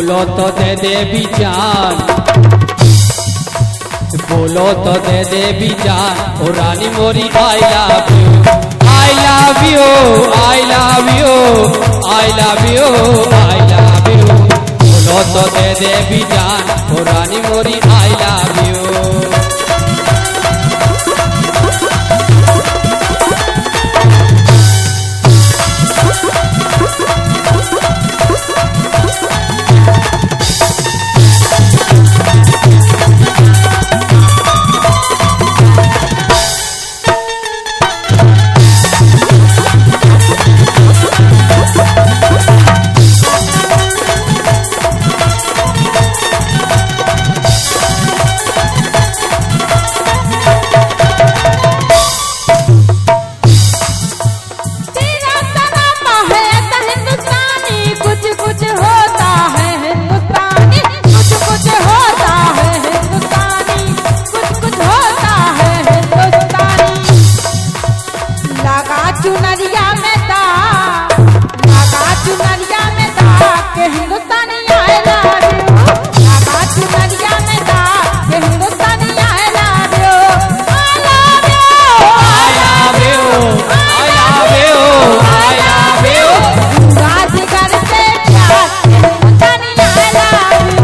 बोलो तो दे दे भी जान, बोलो तो दे दे भी जान, ओ रानी मोरी I love you, I love you, I love you, I love you, I love you, बोलो तो दे दे भी जान, ओ रानी मोरी आई लव यू। चुनरिया में दा, लगा चुनरिया में दा के हिंदुस्तानी आई लव यू, लगा चुनरिया में दा के Hindustani I love you, I love you, I love you, I love you, I love you, राजगर से प्यार के हिंदुस्तानी आई लव यू।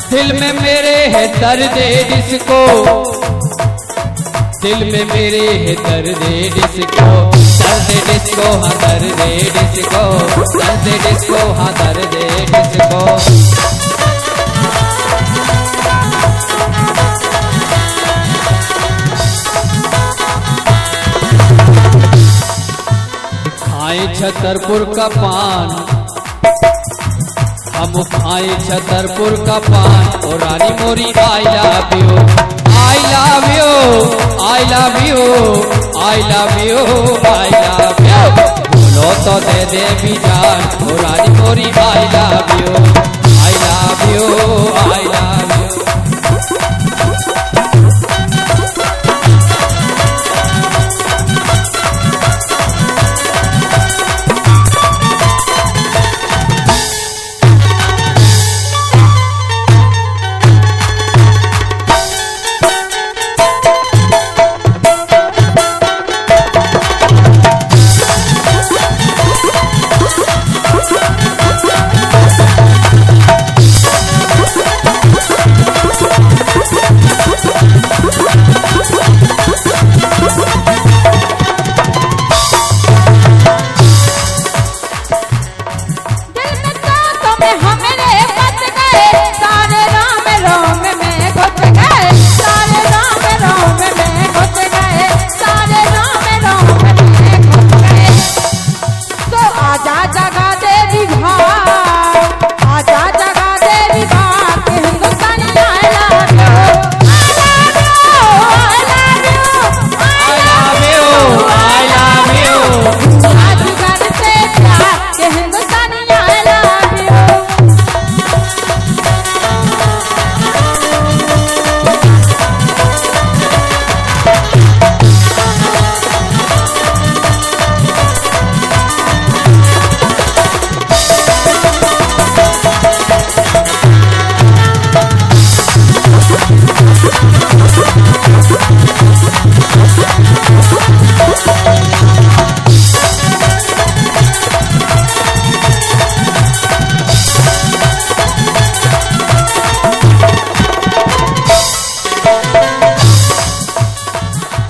दिल में मेरे है दर्द जिसको, दिल में मेरे है दर्द जिसको, दर्द जिसको, हाँ दर्द जिसको, दर्द जिसको, हाँ दर्द जिसको, खाए छतरपुर का पान, हम खाए छतरपुर का पान, ओ रानी मोरी I love you, I love you, I love you, I love you, I love you, बोलो तो दे दे भी जान, ओ रानी मोरी I love you, I love you, I love you.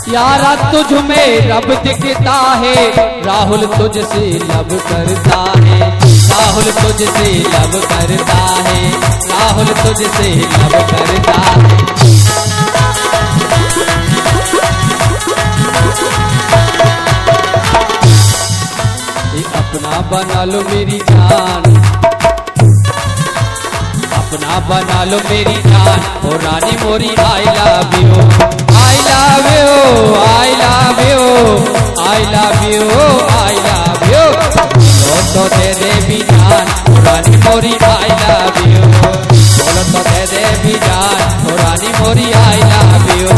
यारा तुझ में रब दिखता है, राहुल तुझसे लब करता है, राहुल तुझसे लब करता है, राहुल तुझसे लब करता है। अपना बना लो मेरी जान, अपना बना लो मेरी जान ओ रानी मोरी I love you, I love you, I love you, I love you, I love you, बोलो तो दे दे भी जान ओ रानी मोरी आई लव यू, बोलो तो दे दे भी जान ओ रानी मोरी आई लव यू।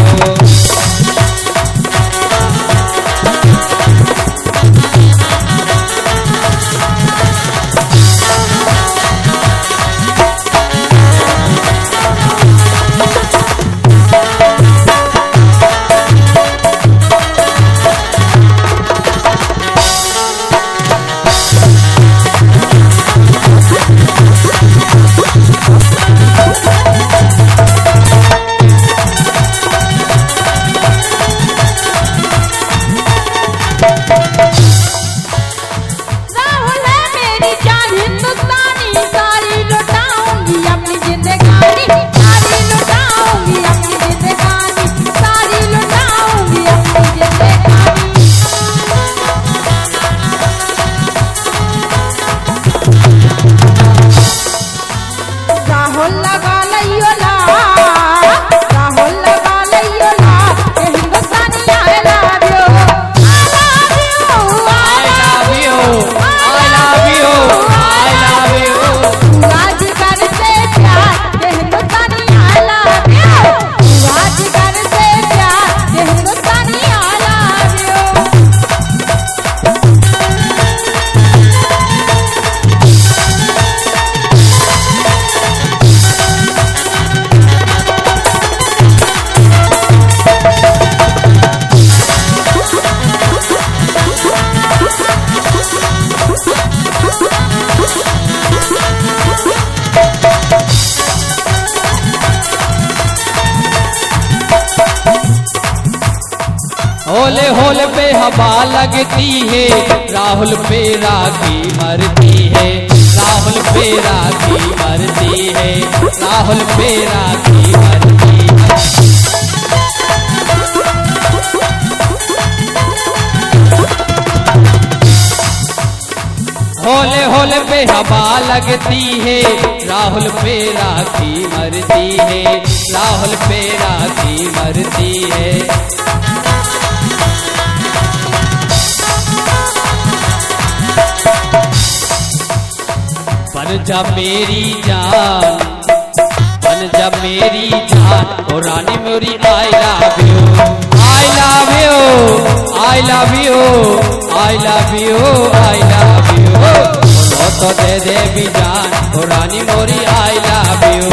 होले होले पे हवा लगती है, राहुल पे राखी मरती है, राहुल पे राखी मरती है, राहुल पे राखी मरती है। होले होले पे हवा लगती है, राहुल पे राखी मरती है, राहुल पे राखी मरती है। बन जा मेरी जान, बन जा मेरी जान ओ रानी मोरी I love you, I love you, I love you, I love you, I love you, बोलो तो दे दे भी जान ओ रानी मोरी आई लव यू।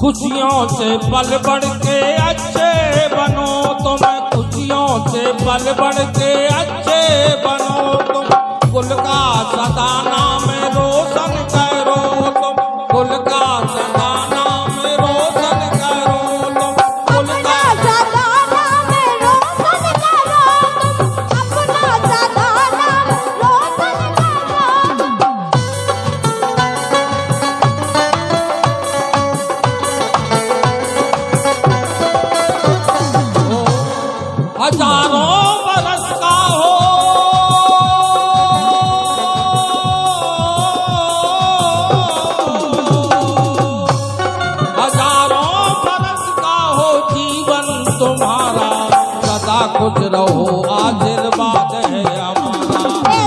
खुशियों से पल बढ़ के अच्छे बनो तुम, खुशियों से पल बढ़ के अच्छे बनो तुम, कुल का सदा नाम रोशन करो तुम, कुल का सदा नाम रोशन करो तुम, कुल का सदा नाम रोशन करो तुम, अपना खुश रहो आशीर्वाद है हमारा।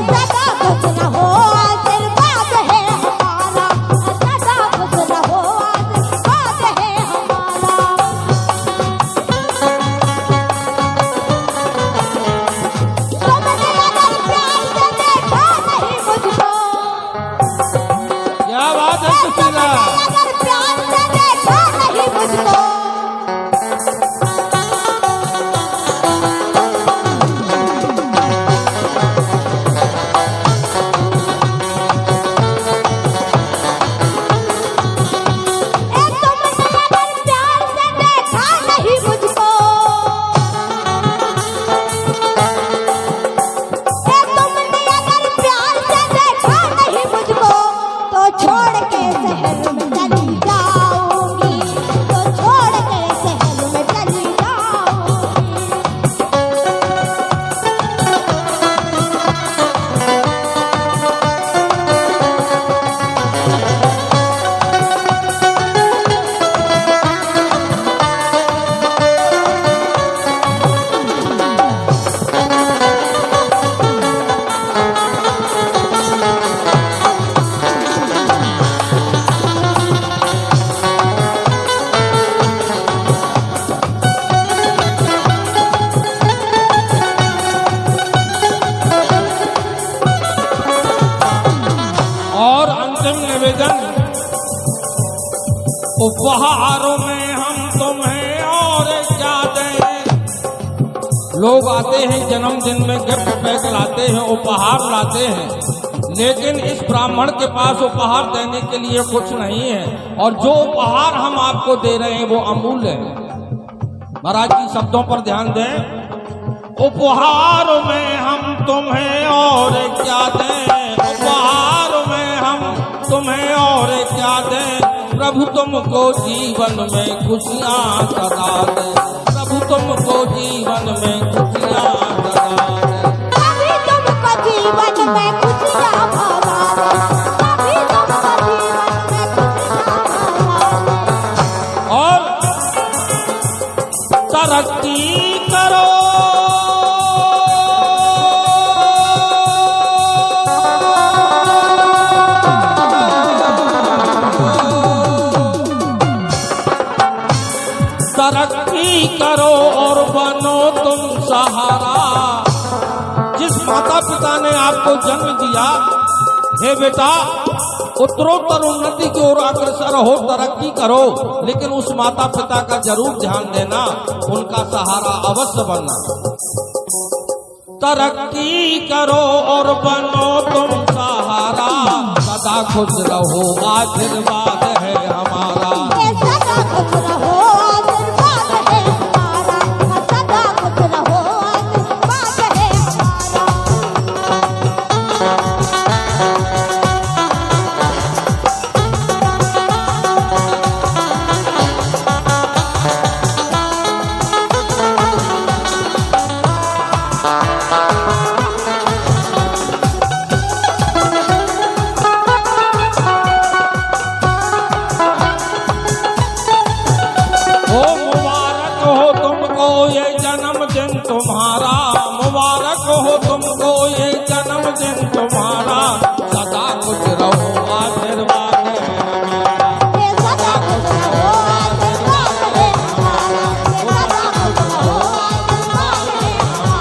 सदा खुश रहो आशीर्वाद है हमारा, सदा खुश रहो आशीर्वाद है हमारा। तुमने अगर प्यार से देखा नहीं मुझको, क्या बात है सुशीला। अगर प्यार से देखा नहीं मुझको, उपहारों में हम तुम्हें और क्या दें। लोग आते हैं जन्मदिन में गिफ्ट पैक लाते हैं, उपहार लाते हैं, लेकिन इस ब्राह्मण के पास उपहार देने के लिए कुछ नहीं है, और जो उपहार हम आपको दे रहे हैं वो अमूल्य है। महाराज जी शब्दों पर ध्यान दें। उपहार में हम तुम्हें और क्या दें, उपहार में हम तुम्हें और क्या दें। प्रभु तुमको जीवन में खुशियाँ सदा दे, प्रभु तुमको जीवन में खुशियाँ सदा दे। कभी तुमको जीवन में खुशियाँ भरा दे, कभी तुमको जीवन में खुशियाँ भरा दे। और तरक्की करो तरक्की करो और बनो तुम सहारा। जिस माता पिता ने आपको जन्म दिया, हे बेटा उत्तरोत्तर उन्नति की ओर अग्रसर हो, तरक्की करो, लेकिन उस माता पिता का जरूर ध्यान देना, उनका सहारा अवश्य बनना। तरक्की करो और बनो तुम सहारा, सदा खुश रहो आशीर्वाद है हमारा। सदा खुश रहो आशीर्वाद है हमारा, सदा खुश रहो आशीर्वाद है तुम्हारा, मुबारक हो तुमको ये जन्मदिन तुम्हारा। सदा खुश रहो आशीर्वाद है हमारा, सदा खुश रहो आशीर्वाद है हमारा, सदा खुश रहो आशीर्वाद है हमारा,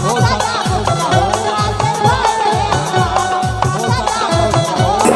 सदा खुश रहो आशीर्वाद है हमारा, सदा खुश रहो।